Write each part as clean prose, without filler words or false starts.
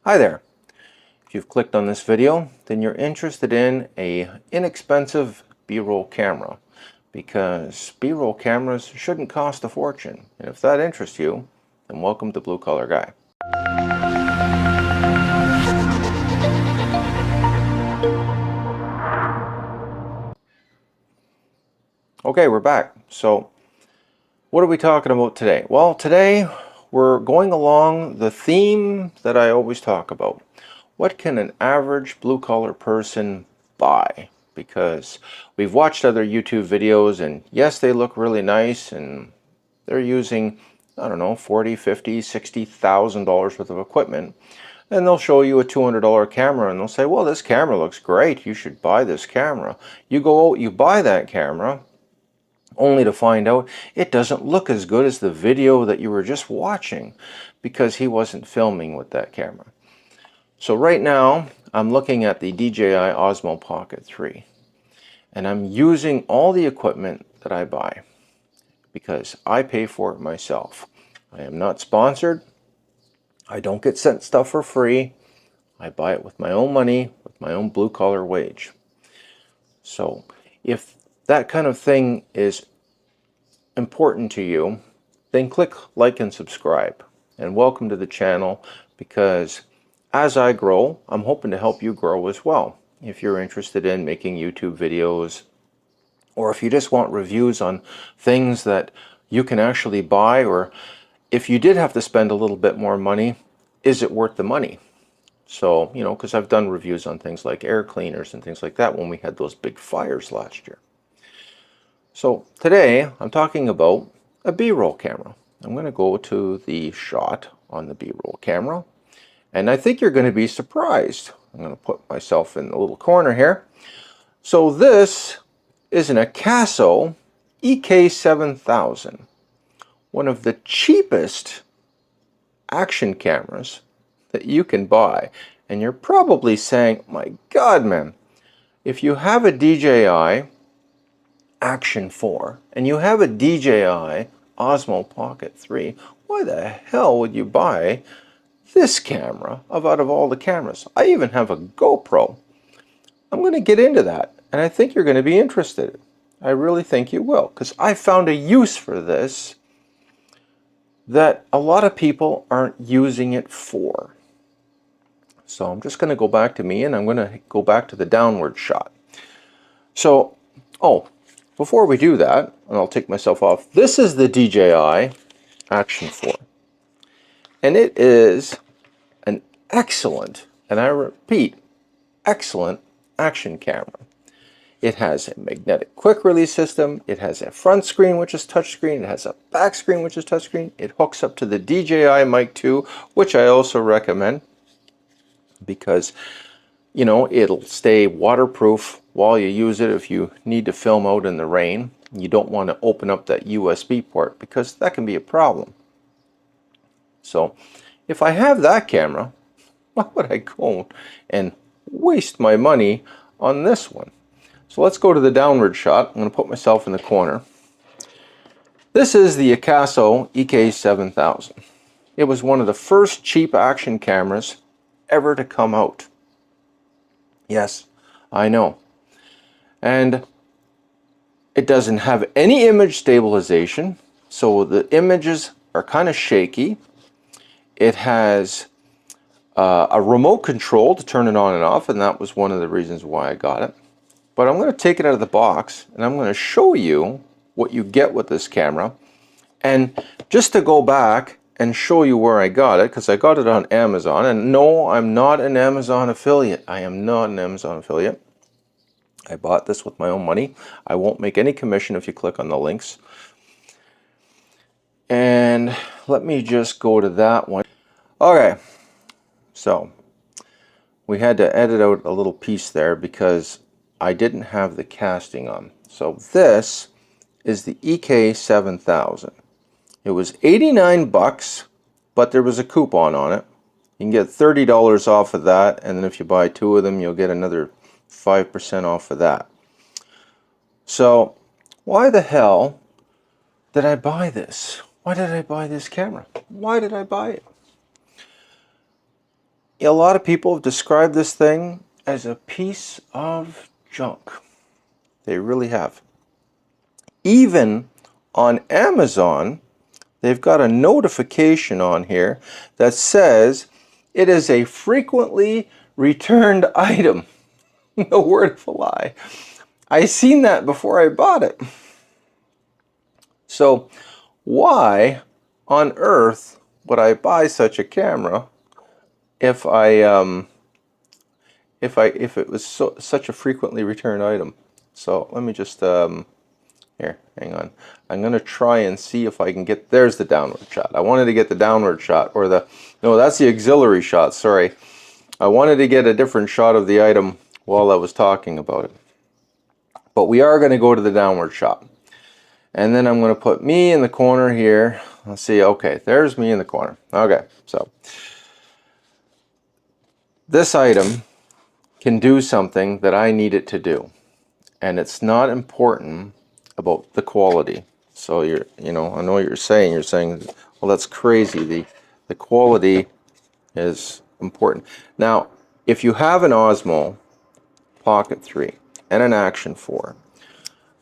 Hi there. If you've clicked on this video, then you're interested in a inexpensive B-roll camera, because B-roll cameras shouldn't cost a fortune. And if that interests you, then welcome to Blue Collar Guy. Okay, we're back. So what are we talking about today? Well, today we're going along the theme that I always talk about. What can an average blue-collar person buy? Because we've watched other YouTube videos, and yes, they look really nice, and they're using, I don't know, $40,000, $50,000, $60,000 worth of equipment. And they'll show you a $200 camera, and they'll say, well, this camera looks great, you should buy this camera. You go out, you buy that camera, only to find out it doesn't look as good as the video that you were just watching, because he wasn't filming with that camera. So right now I'm looking at the DJI Osmo Pocket 3, and I'm using all the equipment that I buy because I pay for it myself. I am not sponsored. I don't get sent stuff for free. I buy it with my own money, with my own blue-collar wage. So if that kind of thing is important to you, then click like and subscribe, and welcome to the channel, because as I grow, I'm hoping to help you grow as well. If you're interested in making YouTube videos, or if you just want reviews on things that you can actually buy, or if you did have to spend a little bit more money, is it worth the money? So, you know, because I've done reviews on things like air cleaners and things like that when we had those big fires last year. So today I'm talking about a B-roll camera. I'm going to go to the shot on the B-roll camera, and I think you're going to be surprised. I'm going to put myself in the little corner here. So this is an AKASO EK7000, one of the cheapest action cameras that you can buy. And you're probably saying, my God, man, if you have a DJI Action 4 and you have a DJI Osmo Pocket 3, why the hell would you buy this camera out of all the cameras? I even have a GoPro. I'm going to get into that, and I think you're going to be interested. I really think you will, because I found a use for this that a lot of people aren't using it for. So I'm just going to go back to me, and I'm going to go back to the downward shot. So, before we do that, and I'll take myself off, this is the DJI Action 4. And it is an excellent, and I repeat, excellent action camera. It has a magnetic quick release system. It has a front screen, which is touchscreen. It has a back screen, which is touchscreen. It hooks up to the DJI Mic 2, which I also recommend, because, you know, it'll stay waterproof while you use it if you need to film out in the rain. You don't want to open up that USB port, because that can be a problem. So if I have that camera, why would I go and waste my money on this one? So let's go to the downward shot. I'm going to put myself in the corner. This is the AKASO EK7000. It was one of the first cheap action cameras ever to come out. Yes, I know. And it doesn't have any image stabilization, so the images are kind of shaky. It has a remote control to turn it on and off, and that was one of the reasons why I got it. But I'm going to take it out of the box, and I'm going to show you what you get with this camera. And just to go back and show you where I got it, because I got it on Amazon, and no, I'm not an Amazon affiliate. I am not an Amazon affiliate. I bought this with my own money. I won't make any commission if you click on the links. And let me just go to that one. Okay, so we had to edit out a little piece there because I didn't have the casting on. So this is the EK7000. It was 89 bucks, but there was a coupon on it. You can get $30 off of that, and then if you buy two of them, you'll get another 5% off of that. So why the hell did I buy this? Why did I buy this camera? Why did I buy it? a lot of people have described this thing as a piece of junk. They really have. Even on Amazon, they've got a notification on here that says it is a frequently returned item. No word of a lie. I seen that before I bought it. So why on earth would I buy such a camera if it was such a frequently returned item? So let me just here, hang on. I'm gonna try and see if I can get. There's the downward shot. I wanted to get the downward shot, or the no, that's the auxiliary shot. Sorry, I wanted to get a different shot of the item while I was talking about it. But we are going to go to the downward shot, and then I'm going to put me in the corner here. Let's see. Okay, there's me in the corner. Okay, so this item can do something that I need it to do, and it's not important about the quality. So I know what you're saying. You're saying, well, that's crazy. The quality is important. Now, if you have an Osmo Pocket 3 and an Action 4,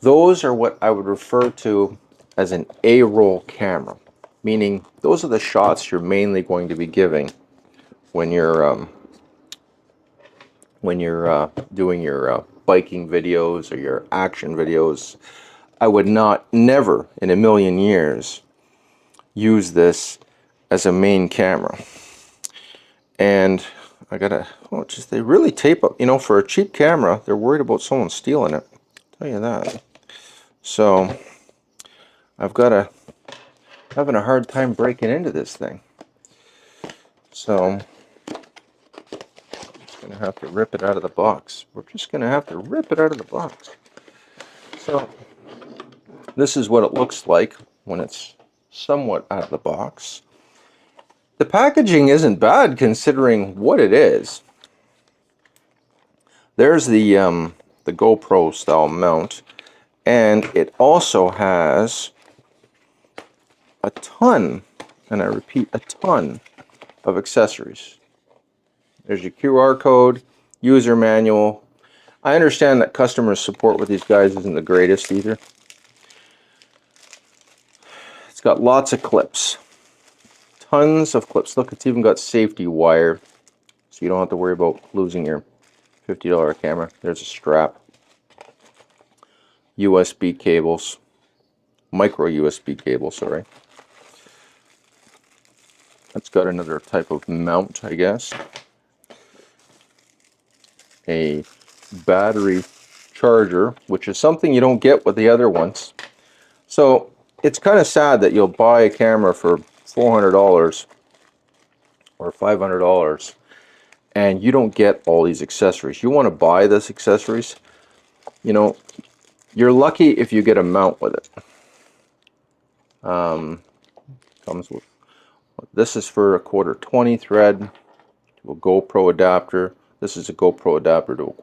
those are what I would refer to as an A-roll camera, meaning those are the shots you're mainly going to be giving when you're doing your biking videos or your action videos. I would never in a million years use this as a main camera. And I gotta, they really tape up, for a cheap camera, they're worried about someone stealing it. I'll tell you that. So I've got having a hard time breaking into this thing. So I'm just gonna have to rip it out of the box. We're just gonna have to rip it out of the box. So this is what it looks like when it's somewhat out of the box. The packaging isn't bad considering what it is. There's the GoPro style mount, and it also has a ton, and I repeat, a ton of accessories. There's your QR code, user manual. I understand that customer support with these guys isn't the greatest either. It's got lots of clips. Tons of clips. Look, it's even got safety wire, so you don't have to worry about losing your $50 camera. There's a strap. USB cables. Micro USB cable, sorry. That's got another type of mount, I guess. A battery charger, which is something you don't get with the other ones. So it's kind of sad that you'll buy a camera for $400 or $500 and you don't get all these accessories. You want to buy this accessories, you're lucky if you get a mount with it. Comes with, this is for a 1/4-20 thread to a GoPro adapter. This is a GoPro adapter to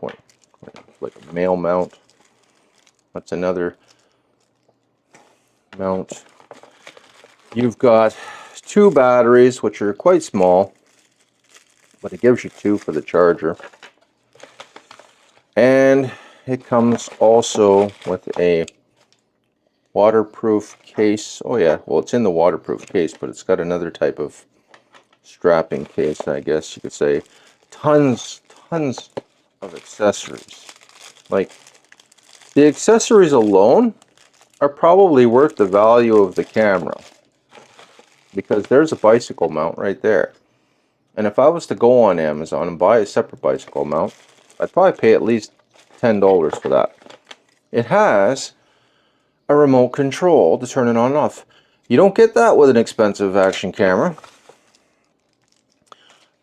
like a male mount. That's another mount. You've got 2 batteries, which are quite small, but it gives you 2 for the charger. And it comes also with a waterproof case. Oh yeah, well, it's in the waterproof case, but it's got another type of strapping case, I guess you could say. Tons of accessories. Like, the accessories alone are probably worth the value of the camera, because there's a bicycle mount right there. And if I was to go on Amazon and buy a separate bicycle mount, I'd probably pay at least $10 for that. It has a remote control to turn it on and off. You don't get that with an expensive action camera.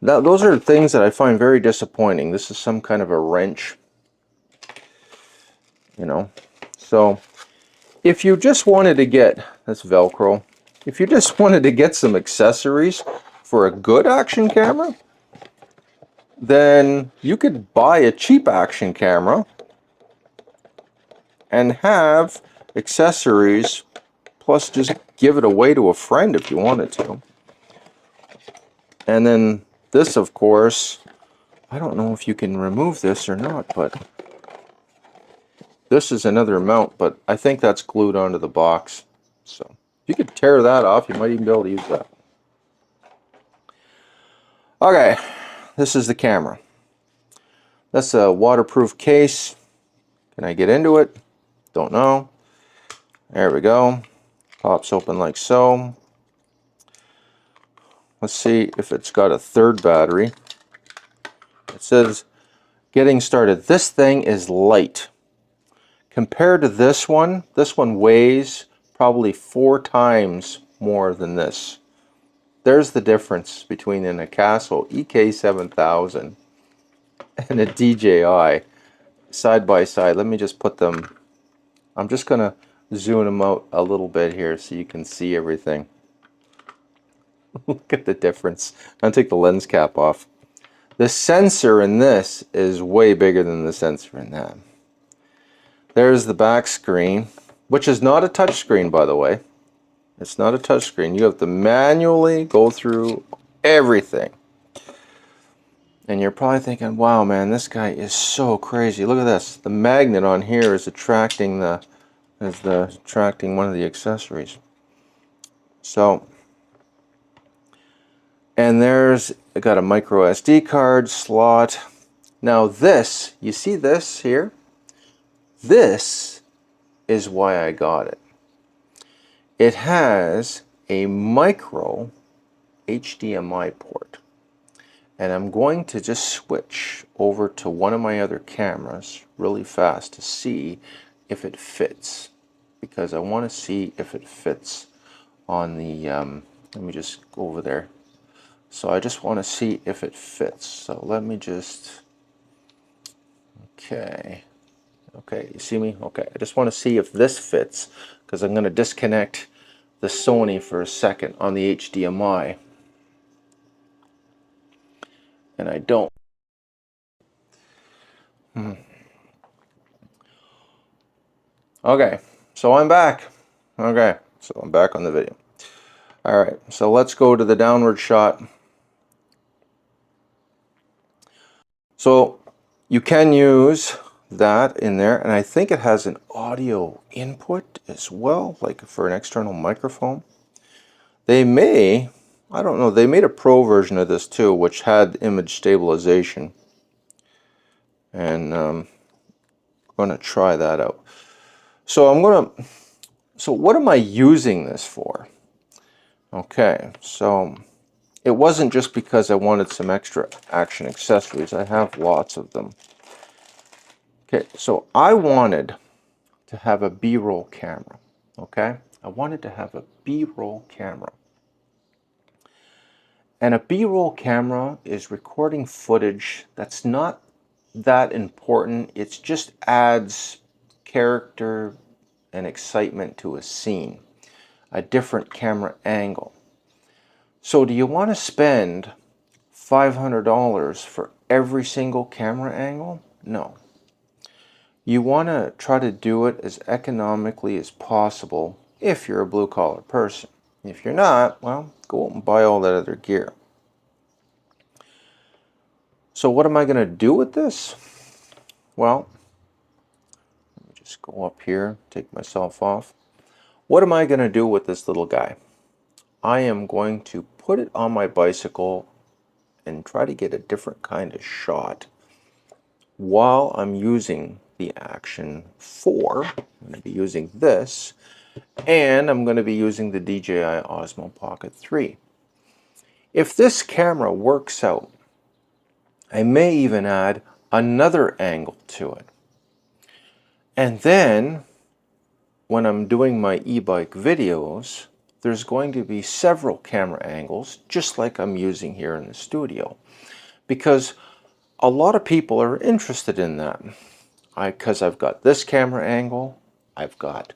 Those are things that I find very disappointing. This is some kind of a wrench. So if you just wanted to get, that's Velcro, if you just wanted to get some accessories for a good action camera, then you could buy a cheap action camera and have accessories, plus just give it away to a friend if you wanted to. And then this, of course, I don't know if you can remove this or not, but this is another mount, but I think that's glued onto the box. So if you could tear that off, you might even be able to use that. Okay, this is the camera. That's a waterproof case. Can I get into it? Don't know. There we go. Pops open like so. Let's see if it's got a third battery. It says getting started. This thing is light. Compared to this one weighs probably 4 times more than this. There's the difference between an AKASO EK7000 and a DJI side by side. Let me just put them, I'm just going to zoom them out a little bit here so you can see everything. Look at the difference. I'll take the lens cap off. The sensor in this is way bigger than the sensor in that. There's the back screen, which is not a touch screen, by the way. It's not a touch screen. You have to manually go through everything. And you're probably thinking, wow, man, this guy is so crazy. Look at this. The magnet on here is attracting one of the accessories. So, and there's got a micro SD card slot. Now this, you see this here? This is why I got it. It has a micro HDMI port. And I'm going to just switch over to one of my other cameras really fast to see if it fits. Because I want to see if it fits on the, let me just go over there. So I just want to see if it fits. So let me just, okay, you see me? Okay, I just want to see if this fits, because I'm going to disconnect the Sony for a second on the HDMI. And I don't. Okay, so I'm back. Okay, so I'm back on the video. Alright, so let's go to the downward shot. So you can use that in there, and I think it has an audio input as well, like for an external microphone. They may, I don't know, they made a pro version of this too, which had image stabilization. And I'm going to try that out. So what am I using this for? Okay, so it wasn't just because I wanted some extra action accessories. I have lots of them. Okay, so I wanted to have a B-roll camera. Okay, I wanted to have a B-roll camera. And a B-roll camera is recording footage that's not that important. It just adds character and excitement to a scene, a different camera angle. So do you want to spend $500 for every single camera angle? No. You want to try to do it as economically as possible if you're a blue-collar person. If you're not, well, go out and buy all that other gear. So what am I going to do with this? Well, let me just go up here, take myself off. What am I going to do with this little guy? I am going to put it on my bicycle and try to get a different kind of shot while I'm using the Action 4. I'm going to be using this, and I'm going to be using the DJI Osmo Pocket 3. If this camera works out, I may even add another angle to it. And then, when I'm doing my e-bike videos, there's going to be several camera angles, just like I'm using here in the studio. Because a lot of people are interested in that. Because I've got this camera angle, I've got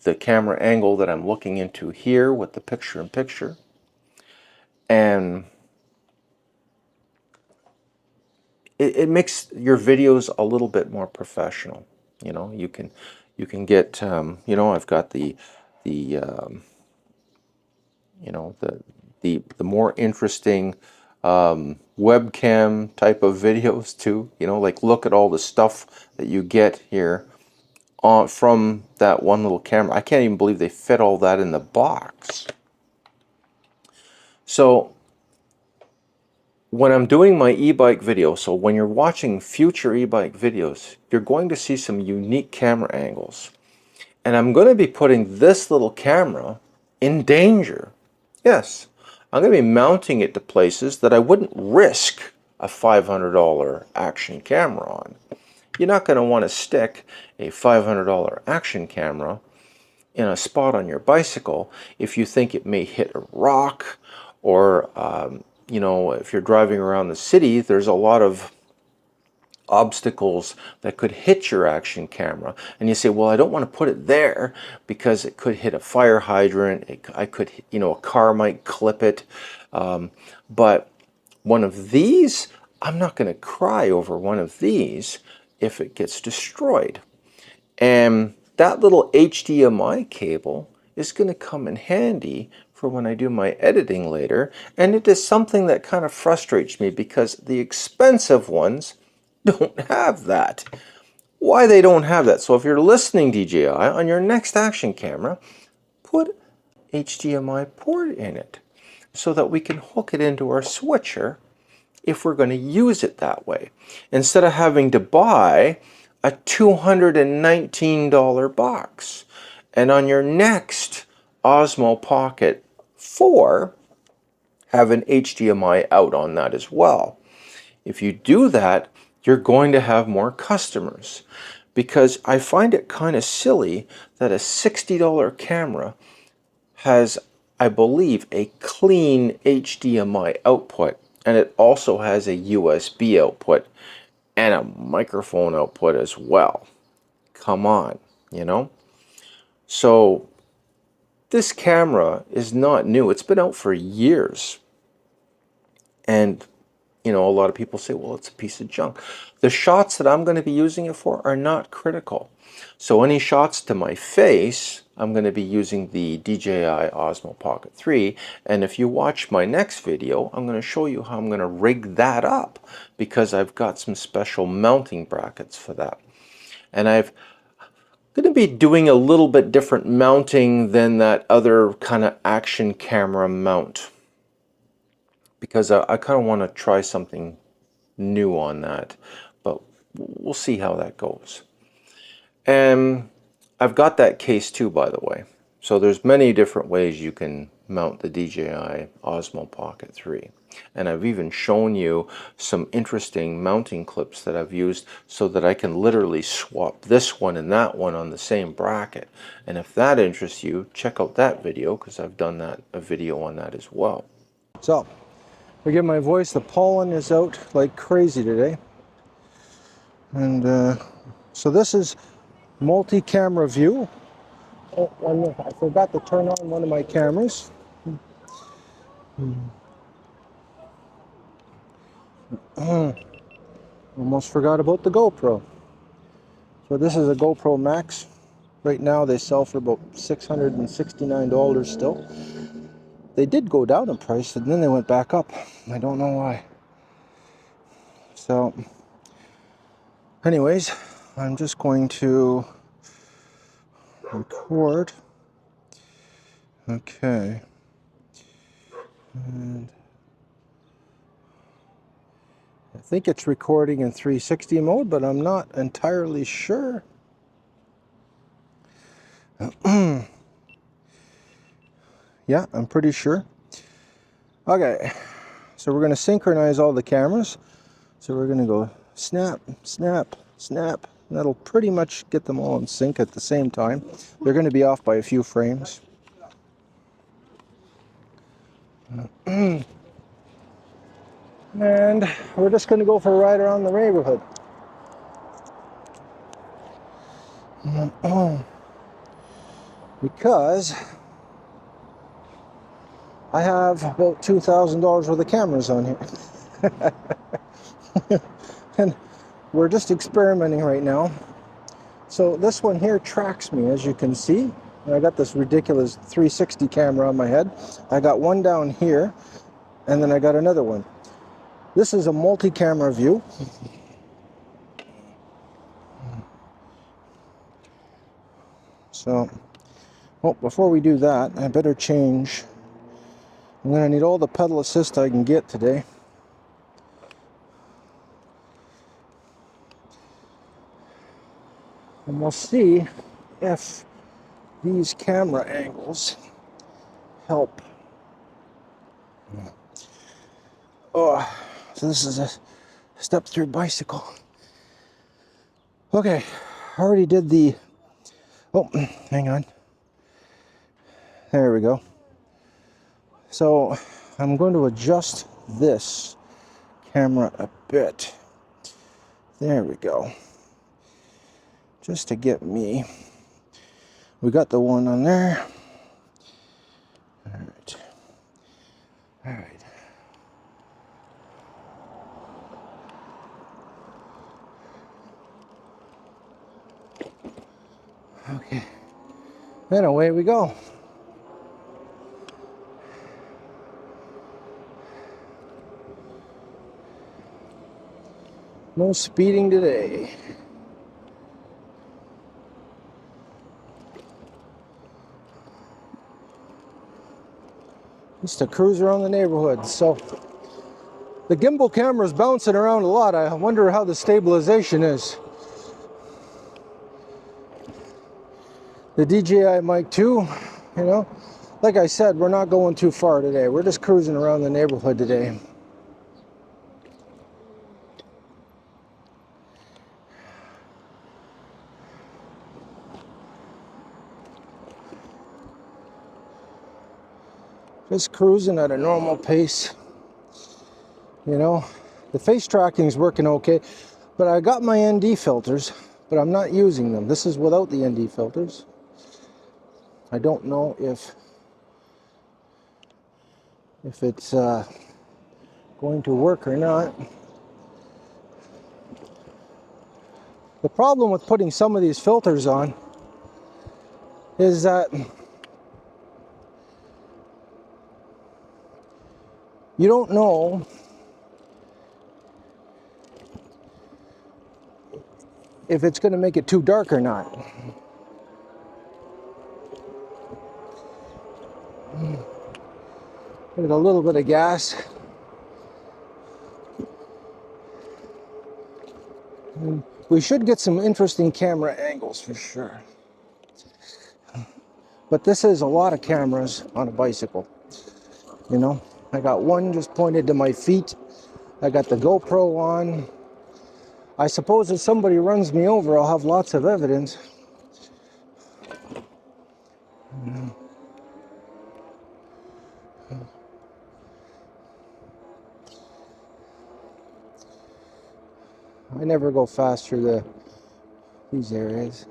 the camera angle that I'm looking into here with the picture-in-picture, and it makes your videos a little bit more professional. You know, you can get, you know, I've got the you know, the more interesting webcam type of videos too. You know, like look at all the stuff that you get here on from that one little camera. I can't even believe they fit all that in the box. So when I'm doing my e-bike video, so when you're watching future e-bike videos, you're going to see some unique camera angles. And I'm going to be putting this little camera in danger. Yes, I'm going to be mounting it to places that I wouldn't risk a $500 action camera on. You're not going to want to stick a $500 action camera in a spot on your bicycle if you think it may hit a rock, or you know, if you're driving around the city, there's a lot of obstacles that could hit your action camera, and you say, well, I don't want to put it there because it could hit a fire hydrant, I could, you know, a car might clip it, but one of these, I'm not going to cry over one of these if it gets destroyed. And that little HDMI cable is going to come in handy for when I do my editing later, and it is something that kind of frustrates me because the expensive ones don't have that. Why they don't have that? So if you're listening DJI, on your next action camera, put HDMI port in it so that we can hook it into our switcher if we're going to use it that way, instead of having to buy a $219 box. And on your next Osmo Pocket 4, have an HDMI out on that as well. If you do that, you're going to have more customers, because I find it kind of silly that a $60 camera has, I believe, a clean HDMI output, and it also has a USB output and a microphone output as well. Come on, you know? So this camera is not new. It's been out for years. And, you know, a lot of people say, well, it's a piece of junk. The shots that I'm going to be using it for are not critical. So any shots to my face, I'm going to be using the DJI Osmo Pocket 3. And if you watch my next video, I'm going to show you how I'm going to rig that up, because I've got some special mounting brackets for that. And I'm going to be doing a little bit different mounting than that other kind of action camera mount, because I kind of want to try something new on that, but we'll see how that goes. And I've got that case too, by the way. So there's many different ways you can mount the DJI Osmo Pocket 3. And I've even shown you some interesting mounting clips that I've used so that I can literally swap this one and that one on the same bracket. And if that interests you, check out that video, because I've done a video on that as well. So, forgive my voice, the pollen is out like crazy today. And so this is multi-camera view. Oh, I forgot to turn on one of my cameras. Almost forgot about the GoPro. So this is a GoPro Max. Right now they sell for about $669 still. They did go down in price and then they went back up. I don't know why. So anyways, I'm just going to record. Okay. And I think it's recording in 360 mode, but I'm not entirely sure. Yeah, I'm pretty sure. Okay, so we're going to synchronize all the cameras. So we're going to go snap, snap, snap. And that'll pretty much get them all in sync at the same time. They're going to be off by a few frames. And we're just going to go for a ride around the neighborhood. Because I have about $2,000 worth of cameras on here. And we're just experimenting right now. So this one here tracks me, as you can see. And I got this ridiculous 360 camera on my head. I got one down here, and then I got another one. This is a multi-camera view. So, well, before we do that, I better change. I'm going to need all the pedal assist I can get today. And we'll see if these camera angles help. Oh, so this is a step-through bicycle. Okay, I already did the, oh, hang on. There we go. So I'm going to adjust this camera a bit. There we go. Just to get me. We got the one on there. All right. All right. Okay. Then away we go. No speeding today. Just to cruise around the neighborhood. So the gimbal camera is bouncing around a lot. I wonder how the stabilization is. The DJI Mic 2, you know, like I said, we're not going too far today. We're just cruising around the neighborhood today. Just cruising at a normal pace. You know, the face tracking is working okay, but I got my ND filters, but I'm not using them. This is without the ND filters. I don't know if it's going to work or not. The problem with putting some of these filters on is that you don't know if it's going to make it too dark or not. Give it a little bit of gas. And we should get some interesting camera angles for sure. But this is a lot of cameras on a bicycle. You know, I got one just pointed to my feet. I got the GoPro on. I suppose if somebody runs me over, I'll have lots of evidence. I never go fast through these areas.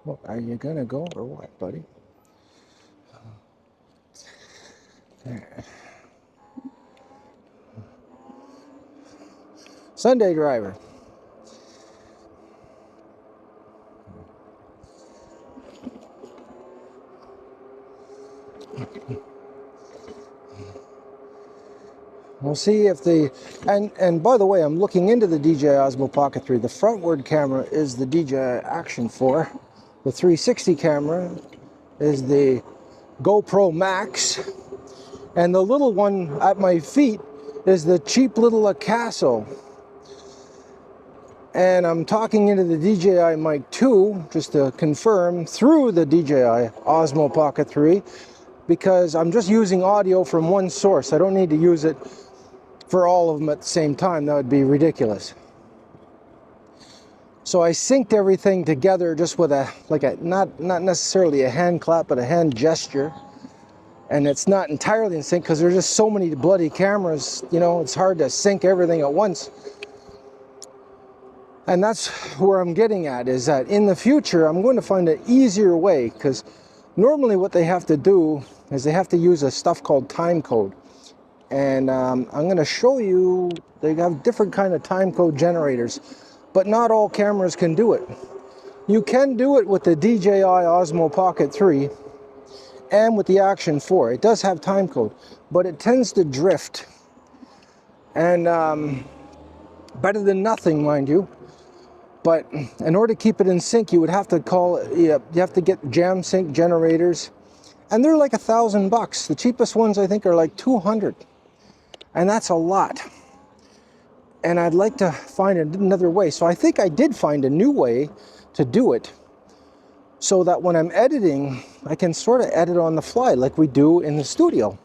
Well, are you gonna go or what, buddy? There. Sunday driver. We'll see if and by the way, I'm looking into the DJI Osmo Pocket 3. The frontward camera is the DJI Action 4. The 360 camera is the GoPro Max. And the little one at my feet is the cheap little AKASO. And I'm talking into the DJI Mic 2, just to confirm, through the DJI Osmo Pocket 3, because I'm just using audio from one source. I don't need to use it for all of them at the same time. That would be ridiculous. So I synced everything together just with not necessarily a hand clap, but a hand gesture. And it's not entirely in sync because there's just so many bloody cameras, you know, it's hard to sync everything at once. And that's where I'm getting at, is that in the future, I'm going to find an easier way, because normally what they have to do is they have to use a stuff called time code. And I'm going to show you, they have different kind of time code generators, but not all cameras can do it. You can do it with the DJI Osmo Pocket 3 and with the Action 4. It does have time code, but it tends to drift. And better than nothing, mind you. But in order to keep it in sync, you would have to you have to get jam sync generators. And they're like $1,000. The cheapest ones I think are like 200. And that's a lot. And I'd like to find another way. So I think I did find a new way to do it, so that when I'm editing, I can sort of edit on the fly like we do in the studio.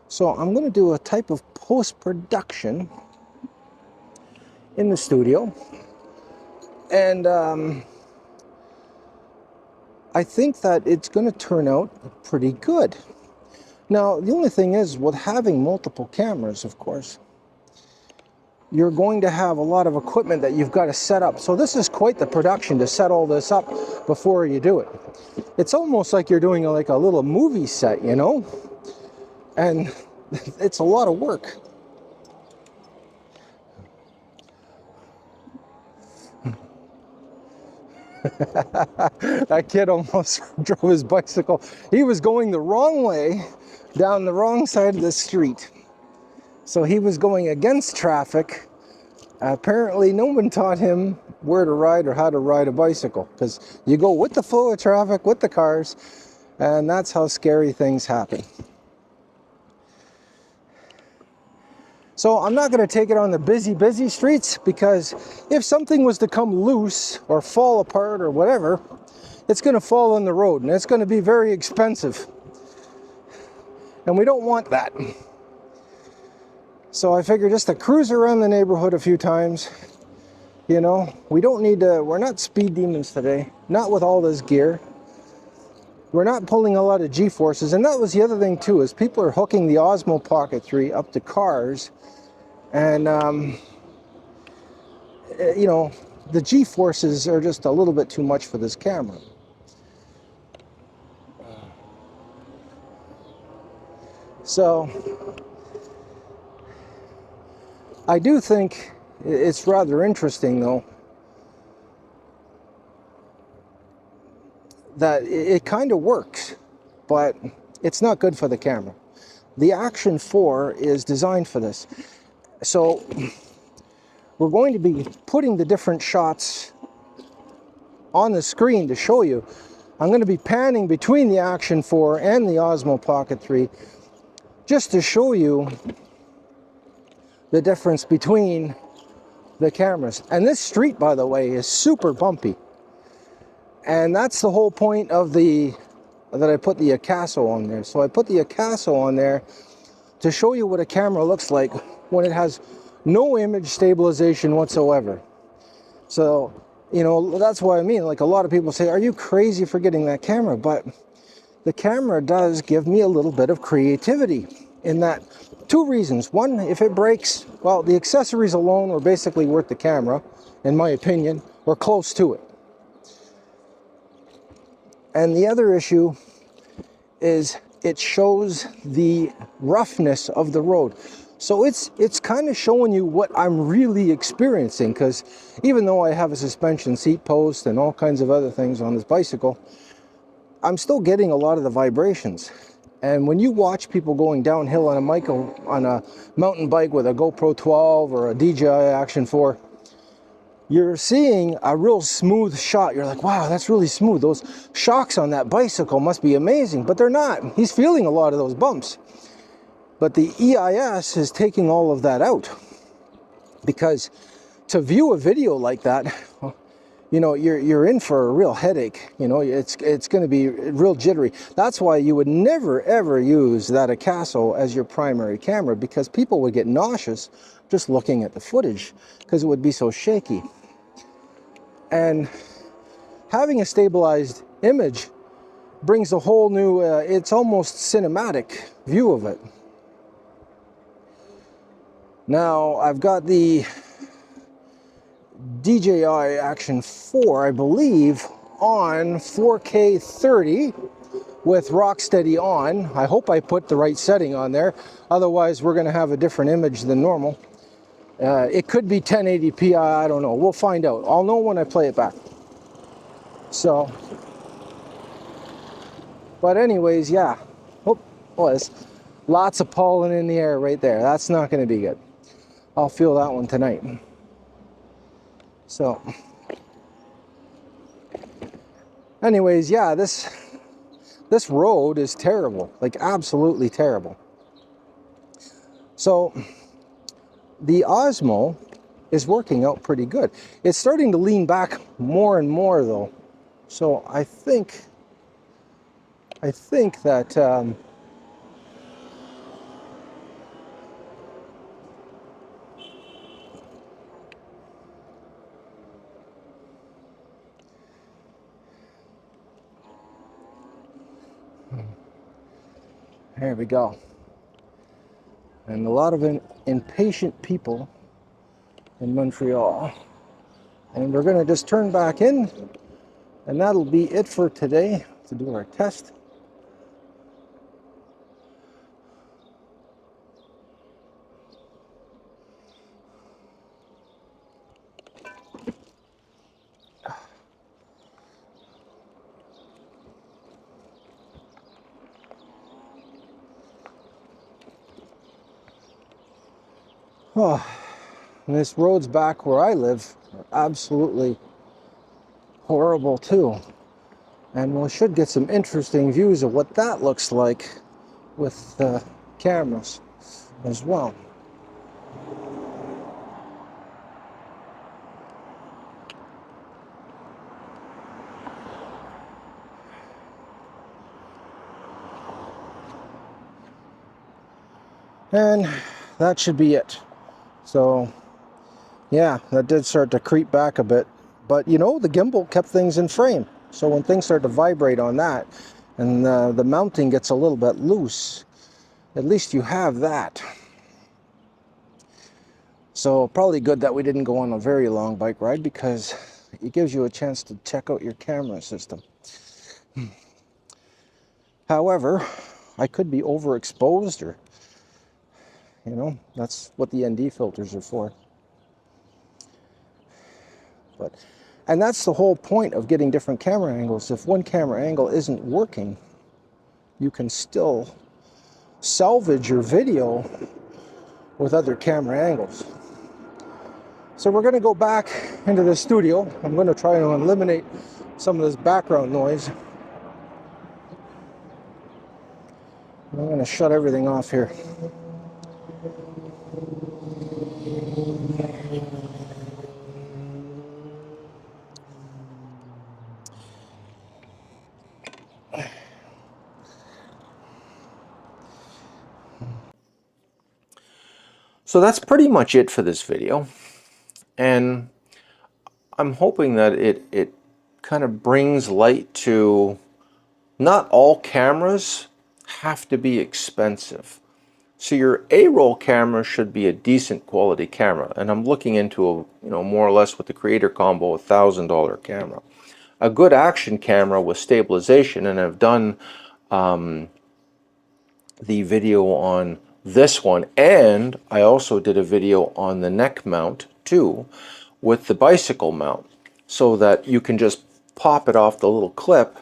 So I'm going to do a type of post-production in the studio. And I think that it's going to turn out pretty good. Now, the only thing is, with having multiple cameras, of course, you're going to have a lot of equipment that you've got to set up. So this is quite the production to set all this up before you do it. It's almost like you're doing like a little movie set, you know? And it's a lot of work. That kid almost drove his bicycle. He was going the wrong way, down the wrong side of the street. So he was going against traffic. Apparently no one taught him where to ride or how to ride a bicycle, because you go with the flow of traffic, with the cars, and that's how scary things happen. So I'm not going to take it on the busy streets, because if something was to come loose or fall apart or whatever, it's going to fall on the road, and it's going to be very expensive. And we don't want that. So I figure just to cruise around the neighborhood a few times. You know, we don't need to, we're not speed demons today, not with all this gear. We're not pulling a lot of G-forces, and that was the other thing too, is people are hooking the Osmo Pocket 3 up to cars, and you know, the G-forces are just a little bit too much for this camera. So I do think it's rather interesting, though, that it kind of works, but it's not good for the camera. The Action 4 is designed for this. So we're going to be putting the different shots on the screen to show you. I'm going to be panning between the Action 4 and the Osmo Pocket 3 just to show you the difference between the cameras. And this street, by the way, is super bumpy. And that's the whole point of that I put the AKASO on there. So I put the AKASO on there to show you what a camera looks like when it has no image stabilization whatsoever. So, you know, that's what I mean. Like, a lot of people say, are you crazy for getting that camera? But the camera does give me a little bit of creativity in that. Two reasons. One, if it breaks, well, the accessories alone are basically worth the camera, in my opinion, or close to it. And the other issue is it shows the roughness of the road. So it's kind of showing you what I'm really experiencing, because even though I have a suspension seat post and all kinds of other things on this bicycle, I'm still getting a lot of the vibrations. And when you watch people going downhill on a mountain bike with a GoPro 12 or a DJI Action 4, you're seeing a real smooth shot. You're like, wow, that's really smooth. Those shocks on that bicycle must be amazing, but they're not. He's feeling a lot of those bumps. But the EIS is taking all of that out, because to view a video like that, you know, you're in for a real headache. You know, it's going to be real jittery. That's why you would never ever use that AKASO as your primary camera, because people would get nauseous just looking at the footage, because it would be so shaky. And having a stabilized image brings a whole new, it's almost cinematic view of it. Now, I've got the DJI Action 4, I believe, on 4K 30 with Rocksteady on. I hope I put the right setting on there. Otherwise, we're going to have a different image than normal. It could be 1080p, I don't know. We'll find out. I'll know when I play it back. So, but anyways, yeah. Oh, was lots of pollen in the air right there. That's not going to be good. I'll feel that one tonight. So, anyways, yeah, this road is terrible, like absolutely terrible. So the Osmo is working out pretty good. It's starting to lean back more and more though. So I think that there we go. And a lot of impatient people in Montreal. And we're gonna just turn back in, and that'll be it for today to do our test. Oh, and this roads back where I live are absolutely horrible too. And we should get some interesting views of what that looks like with the cameras as well. And that should be it. So yeah, that did start to creep back a bit, but you know, the gimbal kept things in frame. So when things start to vibrate on that and the mounting gets a little bit loose, at least you have that. So probably good that we didn't go on a very long bike ride, because it gives you a chance to check out your camera system. However, I could be overexposed, or you know, that's what the ND filters are for. But, and that's the whole point of getting different camera angles. If one camera angle isn't working, you can still salvage your video with other camera angles. So we're going to go back into the studio. I'm going to try to eliminate some of this background noise. I'm going to shut everything off here. So that's pretty much it for this video, and I'm hoping that it kind of brings light to not all cameras have to be expensive. So your A-roll camera should be a decent quality camera, and I'm looking into a, you know, more or less with the Creator Combo, $1,000 camera. A good action camera with stabilization, and I've done the video on this one, and I also did a video on the neck mount too, with the bicycle mount, so that you can just pop it off the little clip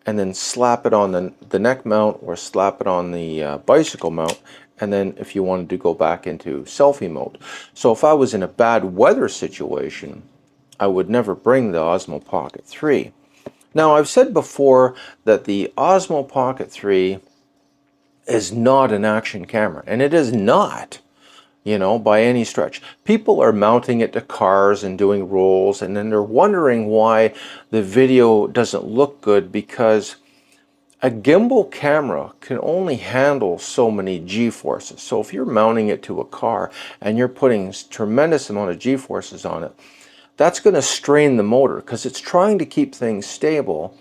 and then slap it on the neck mount, or slap it on the bicycle mount, and then if you wanted to go back into selfie mode. So if I was in a bad weather situation, I would never bring the Osmo Pocket 3. Now, I've said before that the Osmo Pocket 3 is not an action camera, and it is not, you know, by any stretch. People are mounting it to cars and doing rolls, and then they're wondering why the video doesn't look good, because a gimbal camera can only handle so many G-forces. So if you're mounting it to a car and you're putting a tremendous amount of G-forces on it, that's going to strain the motor, because it's trying to keep things stable,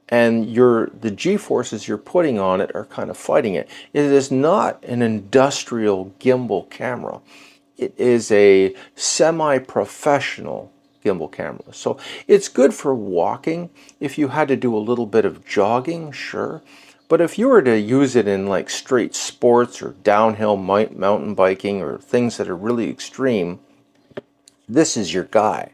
and the G-forces you're putting on it are kind of fighting it. It is not an industrial gimbal camera. It is a semi-professional gimbal camera. So it's good for walking. If you had to do a little bit of jogging, sure. But if you were to use it in like straight sports or downhill mountain biking or things that are really extreme, this is your guy.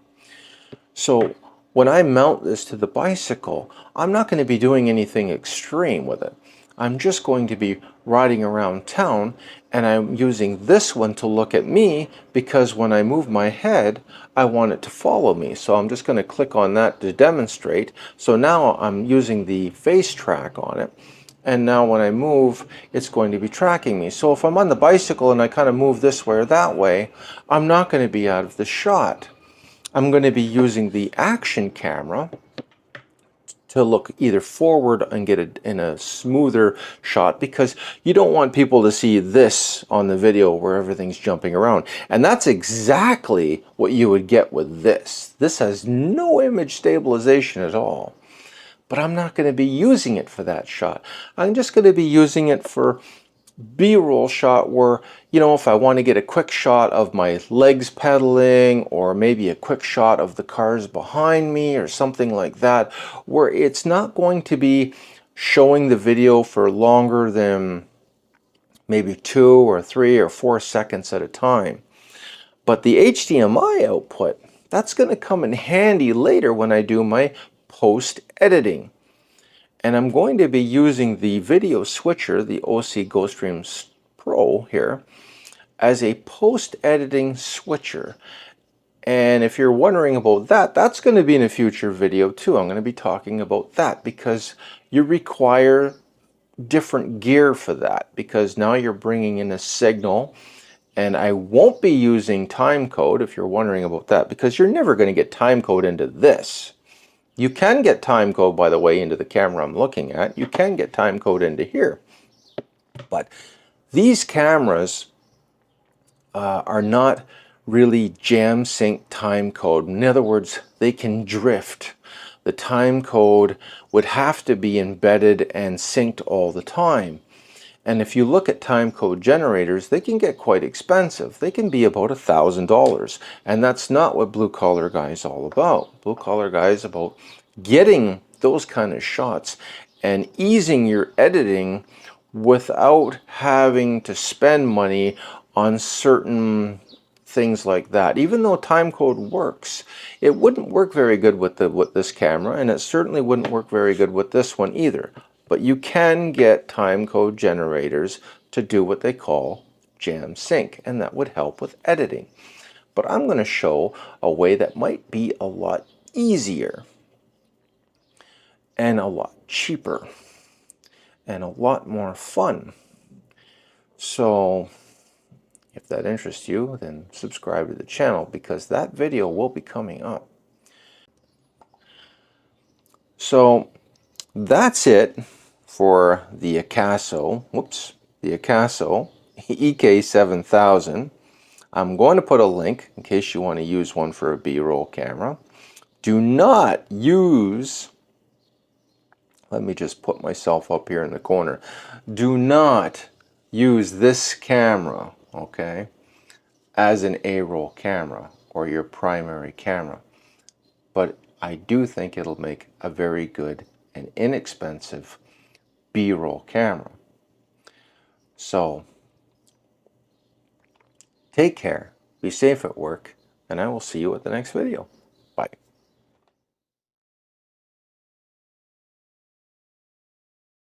So when I mount this to the bicycle, I'm not going to be doing anything extreme with it. I'm just going to be riding around town, and I'm using this one to look at me because when I move my head, I want it to follow me. So I'm just going to click on that to demonstrate. So now I'm using the face track on it. And now when I move, it's going to be tracking me. So if I'm on the bicycle and I kind of move this way or that way, I'm not going to be out of the shot. I'm going to be using the action camera to look either forward and get it in a smoother shot, because you don't want people to see this on the video where everything's jumping around. And that's exactly what you would get with this. This has no image stabilization at all. But I'm not going to be using it for that shot. I'm just going to be using it for B-roll shot where, you know, if I want to get a quick shot of my legs pedaling, or maybe a quick shot of the cars behind me or something like that, where it's not going to be showing the video for longer than maybe 2 or 3 or 4 seconds at a time. But the HDMI output, that's going to come in handy later when I do my post editing. And I'm going to be using the video switcher, the OC GoStream Pro here, as a post-editing switcher. And if you're wondering about that, that's going to be in a future video too. I'm going to be talking about that because you require different gear for that, because now you're bringing in a signal. And I won't be using timecode, if you're wondering about that, because you're never going to get timecode into this. You can get timecode, by the way, into the camera I'm looking at. You can get timecode into here. But these cameras are not really jam sync timecode. In other words, they can drift. The timecode would have to be embedded and synced all the time. And if you look at timecode generators, they can get quite expensive. They can be about $1,000. And that's not what Blue Collar Guy is all about. Blue Collar Guy is about getting those kind of shots and easing your editing without having to spend money on certain things like that. Even though timecode works, it wouldn't work very good with this camera, and it certainly wouldn't work very good with this one either. But you can get timecode generators to do what they call jam sync, and that would help with editing. But I'm going to show a way that might be a lot easier and a lot cheaper and a lot more fun. So if that interests you, then subscribe to the channel, because that video will be coming up. So that's it for the AKASO, the AKASO EK7000. I'm going to put a link in case you want to use one for a B-roll camera. Do not use, let me just put myself up here in the corner. Do not use this camera, okay, as an A-roll camera or your primary camera. But I do think it'll make a very good and inexpensive B-roll camera. So take care, be safe at work, and I will see you at the next video.